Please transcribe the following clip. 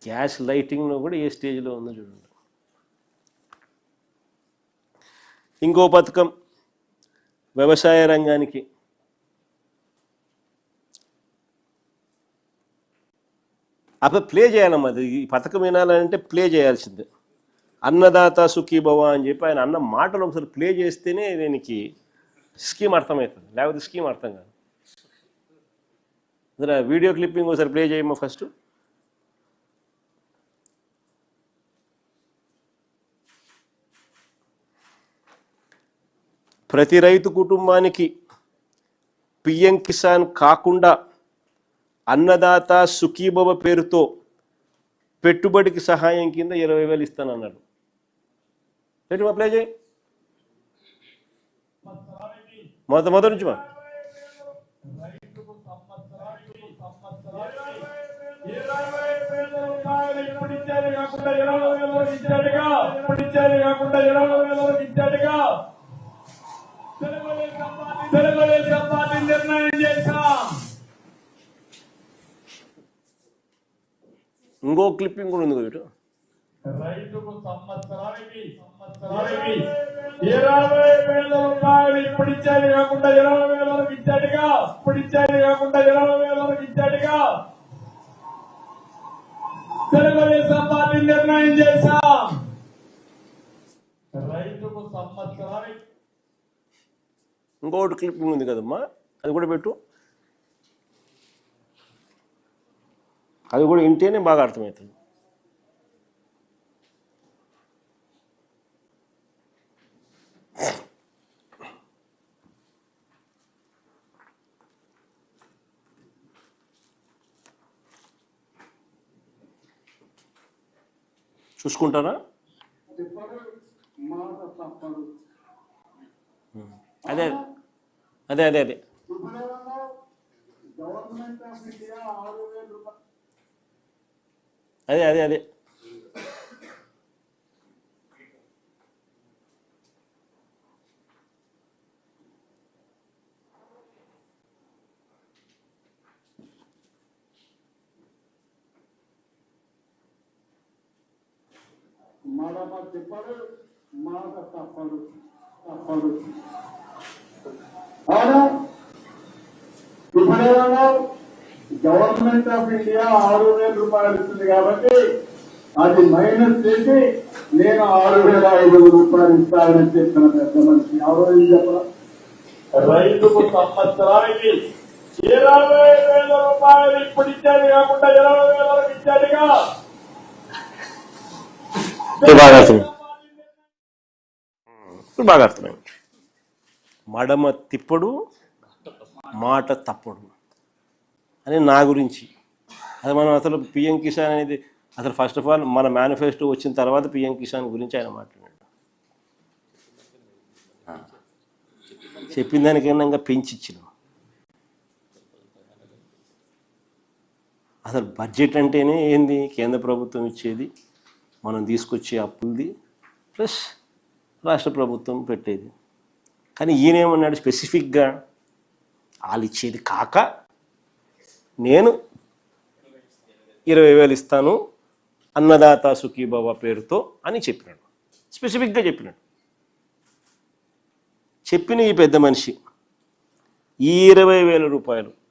Gas లైటింగ్లో కూడా ఏ స్టేజ్లో ఉందో చూడండి. ఇంకో పథకం వ్యవసాయ రంగానికి అప్పుడు ప్లే చేయాలమ్మా. అది ఈ పథకం వినాలంటే ప్లే చేయాల్సిందే. అన్నదాత సుఖీభవ అని చెప్పి ఆయన అన్న మాటలు ఒకసారి ప్లే చేస్తేనే దీనికి స్కీమ్ అర్థమవుతుంది, లేకపోతే స్కీమ్ అర్థం కాదు. వీడియో క్లిప్పింగ్ ఒకసారి ప్లే చేయమ్మా ఫస్ట్. ప్రతి రైతు కుటుంబానికి పిఎం కిసాన్ కాకుండా అన్నదాత సుఖీభవ పేరుతో పెట్టుబడికి సహాయం కింద 20,000 ఇస్తానన్నాడు. ఏంటి అప్లై చేయి మొదటి నుంచి మా నిర్ణయం చేశాం. ఇంకో క్లిప్పింగ్ కూడా ఉంది వీడు. రైతుకు సంవత్సరానికి 20,000 రూపాయలు ఇప్పుడు ఇచ్చేది కాకుండా 20,000 వరకు ఇచ్చాడుగా. ఇప్పుడు ఇచ్చేది కాకుండా 20,000 వరకు ఇచ్చాడుగా. తెలుగుదేశం పార్టీ నిర్ణయం చేశాం. రైతుకు సంవత్సరానికి ఇంకోటి క్లిప్పింగ్ ఉంది కదమ్మా, అది కూడా పెట్టు. అది కూడా వింటేనే బాగా అర్థమవుతుంది. చూసుకుంటారా? అదే అదే అదే అదే అదే అదే అదే మడమ తిప్పడు, మాట తప్పడు. అవును, ఇప్పుడేమో గవర్నమెంట్ ఆఫ్ ఇండియా 6,000 రూపాయలు ఇస్తుంది కాబట్టి అది మైనస్ చేసి నేను 6,500 రూపాయలు ఇస్తానని చెప్పిన పెద్ద మనిషి ఎవరు చెప్పరా? రైతుకు సంవత్సరానికి 20,000 రూపాయలు ఇప్పుడు ఇచ్చేది కాకుండా 20,000 వరకు ఇచ్చాడుగా. బాగా అర్థమైంది. మడమ తిప్పడు, మాట తప్పడు అని నా గురించి. అది మనం అసలు పిఎం కిసాన్ అనేది అసలు ఫస్ట్ ఆఫ్ ఆల్ మన మేనిఫెస్టో వచ్చిన తర్వాత పిఎం కిసాన్ గురించి ఆయన మాట్లాడాడు. చెప్పిన దానికైనా ఇంకా పెంచి ఇచ్చినాం. అసలు బడ్జెట్ అంటేనే ఏంది, కేంద్ర ప్రభుత్వం ఇచ్చేది, మనం తీసుకొచ్చే అప్పులది ప్లస్ రాష్ట్ర ప్రభుత్వం పెట్టేది. కానీ ఈయనేమన్నాడు స్పెసిఫిక్గా వాళ్ళు ఇచ్చేది కాక నేను 20,000 ఇస్తాను అన్నదాత సుఖీభవ పేరుతో అని చెప్పినాడు. స్పెసిఫిక్గా చెప్పినాడు. చెప్పిన ఈ పెద్ద మనిషి ఈ 20,000 రూపాయలు